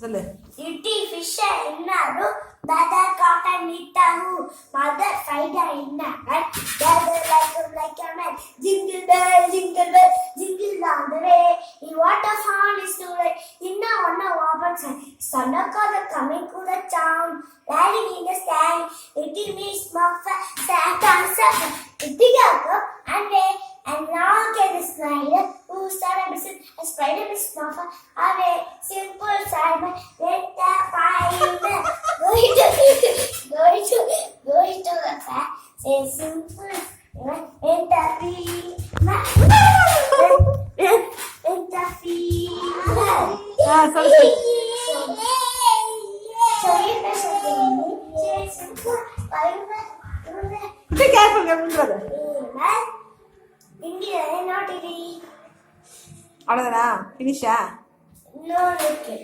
சொல்லு. Itty fish innaru, mother cotton knitahu, mother spider innaru, gather like a man, jingle bell, jingle on the way. In what a fun is to it, inna on a open sign, son of God coming to the town, riding in the sky, itty miss muff, sat on seven, itty go and way, and now get the spider, who started missing a spider miss muff, away, simple Simon, let the fire, go to the fair, say simple, in the field, in the field. சொல்லு. So you press a thing, say simple, Be careful, brother. India, not Italy. அவ்வளோதானா? ஃபினிஷா? No, okay.